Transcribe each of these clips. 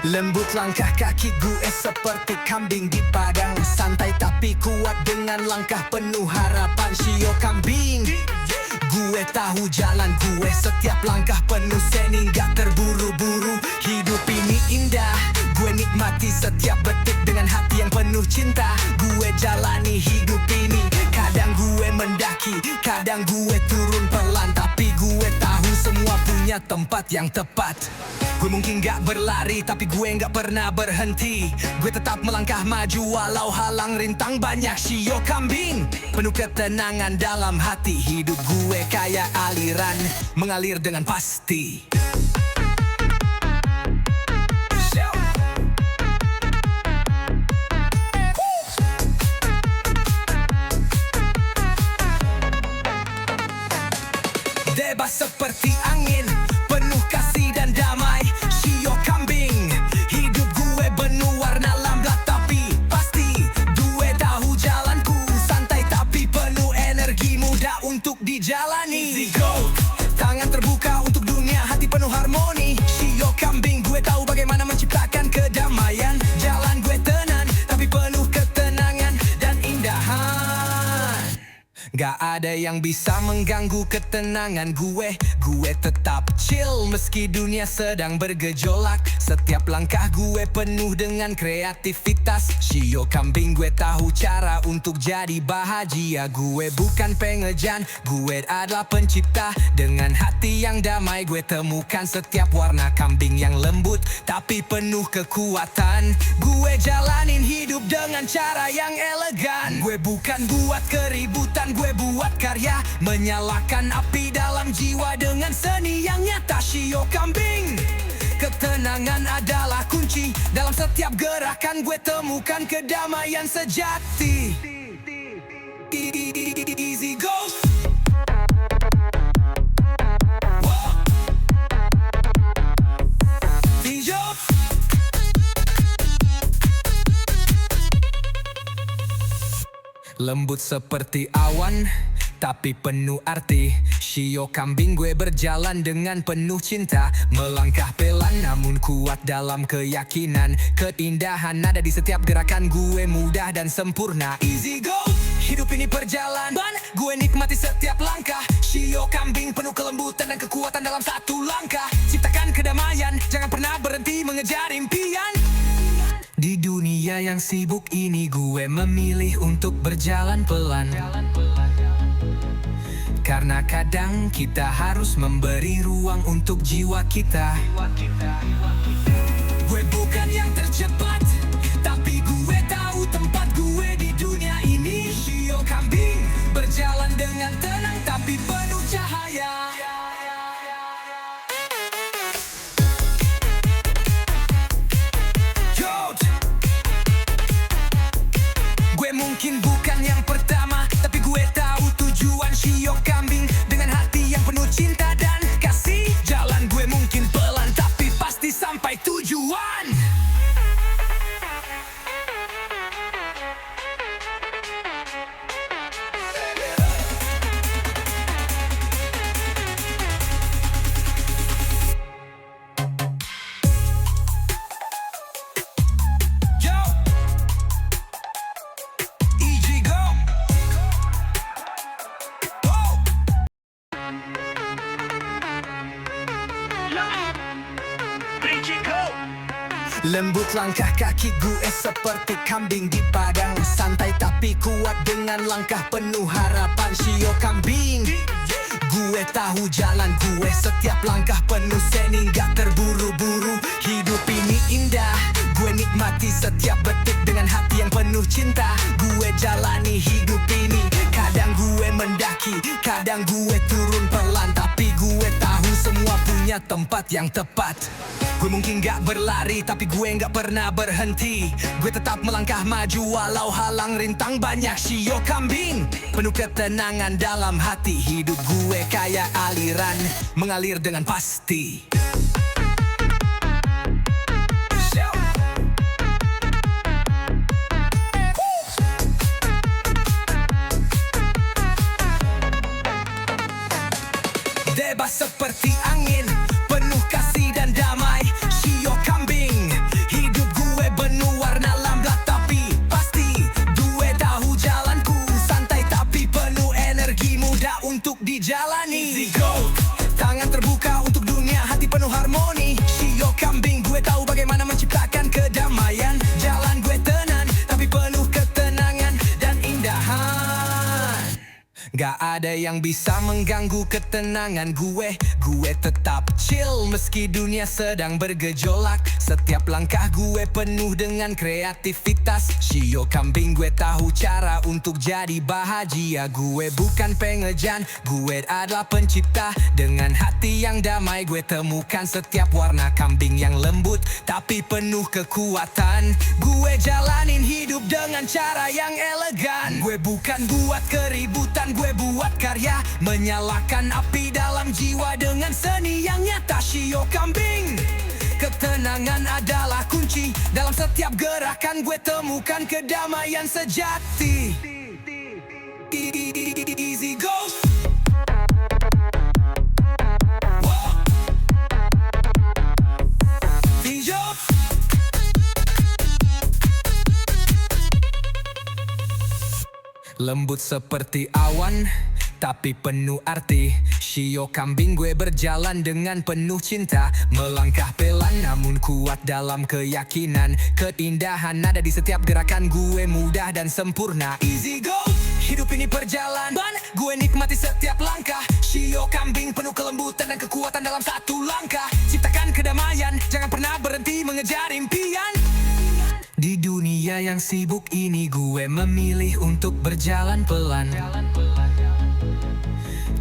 Lembut langkah kaki gue seperti kambing di padang. Santai tapi kuat dengan langkah penuh harapan. Shio kambing, gue tahu jalan gue. Setiap langkah penuh seni, gak terburu-buru. Hidup ini indah, gue nikmati setiap detik dengan hati yang penuh cinta. Gue jalani hidup ini, kadang gue mendaki, kadang gue turun pelan. Tapi gue tahu semua punya tempat yang tepat. Gue mungkin gak berlari, tapi gue gak pernah berhenti. Gue tetap melangkah maju walau halang rintang banyak. Shio kambing, penuh ketenangan dalam hati. Hidup gue kayak aliran, mengalir dengan pasti. Bebas seperti angin, penuh kasih dan damai. Shio kambing, hidup gue penuh warna lambat tapi pasti. Gue tahu jalanku, santai tapi penuh energi, mudah untuk dijalani. Easy go, tangan terbuka untuk dunia, hati penuh harmoni. Shio kambing, gue tahu bagaimana menciptakan kedamaian. Jalan gue tenang tapi penuh ketenangan dan indahan. Gak ada yang bisa mengganggu ketenangan gue. Gue tetap chill meski dunia sedang bergejolak. Setiap langkah gue penuh dengan kreativitas. Shio kambing, gue tahu cara untuk jadi bahagia. Gue bukan pengejan, gue adalah pencipta. Dengan hati yang damai gue temukan setiap warna. Kambing yang lembut tapi penuh kekuatan. Gue jalanin hidup dengan cara yang elegan. Gue bukan buat keributan, gue buat karya. Menyalakan api dalam jiwa dengan seni yang nyata. Shio kambing, ketenangan adalah kunci. Dalam setiap gerakan gue temukan kedamaian sejati. Easy go. Lembut seperti awan, tapi penuh arti. Shio kambing, gue berjalan dengan penuh cinta. Melangkah pelan namun kuat dalam keyakinan. Keindahan ada di setiap gerakan gue, mudah dan sempurna. Easy go, hidup ini perjalanan, gue nikmati setiap langkah. Shio kambing, penuh kelembutan dan kekuatan dalam satu langkah. Ciptakan kedamaian, jangan pernah berhenti mengejar impian. Di dunia yang sibuk ini gue memilih untuk berjalan pelan. Karena kadang kita harus memberi ruang untuk jiwa kita. Gue bukan yang tercepat, tapi gue tahu tempat gue di dunia ini. Shio kambing, berjalan dengan tenang tapi penuh cahaya. Mungkin bukan yang pertama, tapi gue tahu tujuan. Shio kambing, dengan hati yang penuh cinta dan kasih. Jalan gue mungkin pelan, tapi pasti sampai tujuan. Lembut langkah kaki gue seperti kambing di padang. Santai tapi kuat dengan langkah penuh harapan. Shio kambing, gue tahu jalan gue. Setiap langkah penuh seni, gak terburu-buru. Hidup ini indah, gue nikmati setiap detik dengan hati yang penuh cinta. Gue jalani hidup ini, kadang gue mendaki, kadang gue turun pelan. Tapi gue tahu semua punya tempat yang tepat. Gue mungkin gak berlari, tapi gue gak pernah berhenti. Gue tetap melangkah maju walau halang rintang banyak. Shio kambing, penuh ketenangan dalam hati. Hidup gue kayak aliran, mengalir dengan pasti. Bebas seperti angin, penuh kasih dan damai. Shio kambing, hidup gue penuh warna lambat tapi pasti. Gue tahu jalanku, santai tapi penuh energi, mudah untuk dijalani. Easy go, tangan terbuka untuk dunia, hati penuh harmoni. Shio kambing, gue tahu bagaimana menciptakan kedamaian. Jalan gue tenang, tapi penuh ketenangan dan indahan. Gak ada yang bisa mengganggu ketenangan gue. Gue tetap chill meski dunia sedang bergejolak. Setiap langkah gue penuh dengan kreativitas. Shio kambing, gue tahu cara untuk jadi bahagia. Gue bukan pengejan, gue adalah pencipta. Dengan hati yang damai gue temukan setiap warna kambing yang lembut tapi penuh kekuatan. Gue jalanin hidup dengan cara yang elegan. Gue bukan buat keributan, gue buat karya. Menyalakan api dalam jiwa dengan seni yang nyata. Shio kambing, ketenangan adalah kunci. Dalam setiap gerakan gue temukan kedamaian sejati. Easy go. Lembut seperti awan, tapi penuh arti. Shio kambing, gue berjalan dengan penuh cinta. Melangkah pelan namun kuat dalam keyakinan. Keindahan ada di setiap gerakan gue, mudah dan sempurna. Easy go, hidup ini perjalanan, gue nikmati setiap langkah. Shio kambing penuh kelembutan dan kekuatan dalam satu langkah. Ciptakan kedamaian, jangan pernah berhenti mengejar impian. Di dunia yang sibuk ini gue memilih untuk berjalan pelan.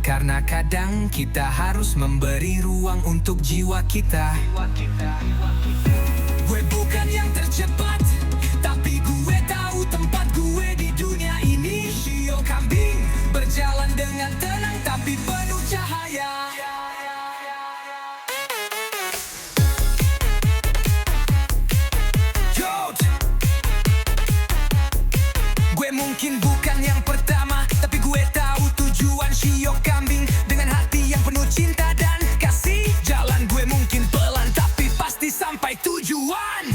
Karena kadang kita harus memberi ruang untuk jiwa kita. Gue bukan yang tercepat, tapi gue tahu tempat gue di dunia ini. Shio kambing, berjalan dengan tenang tapi penuh cahaya. Mungkin bukan yang pertama, tapi gue tahu tujuan. Shio kambing, dengan hati yang penuh cinta dan kasih. Jalan gue mungkin pelan, tapi pasti sampai tujuan.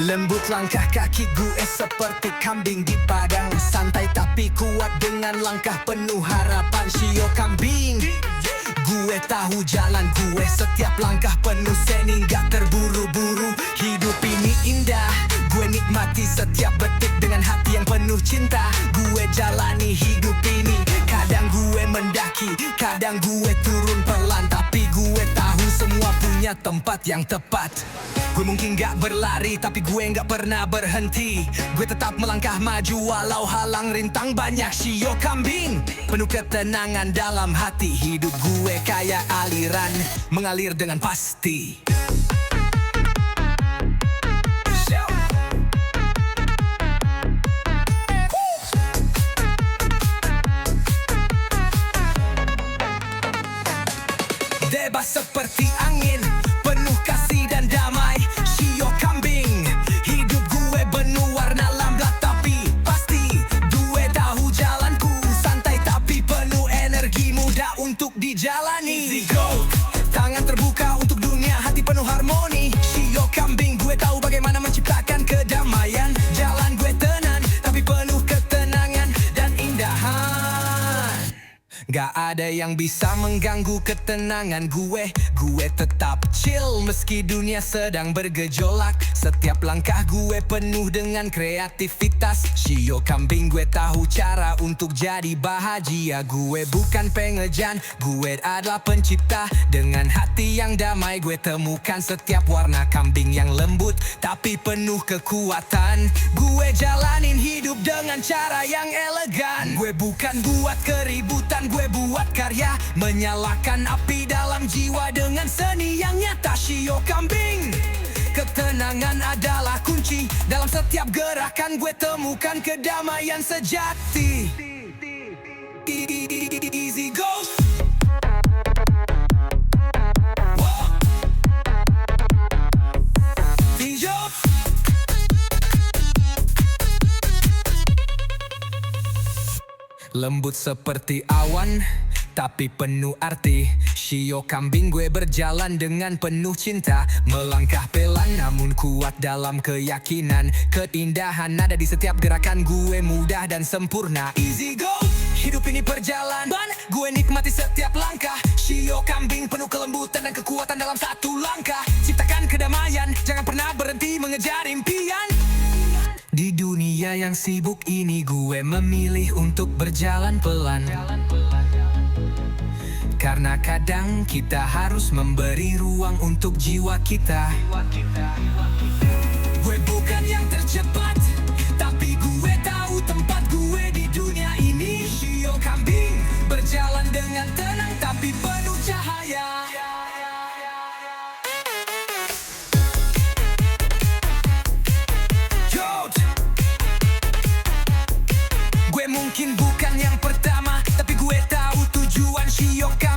Lembut langkah kaki gue seperti kambing di padang. Santai tapi kuat dengan langkah penuh harapan. Shio kambing, gue tahu jalan gue. Setiap langkah penuh seni, gak terburu-buru. Hidup ini indah, gue nikmati setiap detik dengan hati yang penuh cinta. Gue jalani hidup ini, kadang gue mendaki, kadang gue turun pelan. Tapi gue tahu semua punya tempat yang tepat. Gue mungkin gak berlari, tapi gue gak pernah berhenti. Gue tetap melangkah maju walau halang rintang banyak. Shio kambing, penuh ketenangan dalam hati. Hidup gue kayak aliran, mengalir dengan pasti. Bebas seperti angin, penuh kasih dan damai. Shio kambing, hidup gue penuh warna lambat tapi pasti. Gue tahu jalanku, santai tapi penuh energi, mudah untuk dijalani. Easy go, tangan terbuka untuk dunia, hati penuh harmoni. Shio kambing, gue tahu bagaimana menciptakan kedamaian. Jalan gue tenang, tapi penuh ketenangan dan indahan. Gak ada yang bisa mengganggu ketenangan gue. Gue tetap chill meski dunia sedang bergejolak. Setiap langkah gue penuh dengan kreativitas. Shio kambing, gue tahu cara untuk jadi bahagia. Gue bukan pengejan, gue adalah pencipta. Dengan hati yang damai gue temukan setiap warna kambing yang lembut tapi penuh kekuatan. Gue jalanin hidup dengan cara yang elegan. Gue bukan buat keributan, gue gue buat karya, menyalakan api dalam jiwa dengan seni yang nyata. Shio Kambing, ketenangan adalah kunci dalam setiap gerakan. Gue temukan kedamaian sejati. Easy go. Lembut seperti awan, tapi penuh arti. Shio Kambing, gue berjalan dengan penuh cinta. Melangkah pelan namun kuat dalam keyakinan. Keindahan ada di setiap gerakan gue, mudah dan sempurna. Easy go, hidup ini perjalanan, gue nikmati setiap langkah. Shio Kambing penuh kelembutan dan kekuatan dalam satu langkah. Ciptakan kedamaian, jangan pernah berhenti mengejar impian. Di dunia yang sibuk ini gue memilih untuk berjalan pelan. Karena kadang kita harus memberi ruang untuk jiwa kita. Gue bukan yang tercepat, tapi gue tahu tempat gue di dunia ini. Shio Kambing, berjalan dengan tenang tapi penuh cahaya. Gue mungkin bukan yang pertama, tapi gue tahu tujuan. Shio Kambing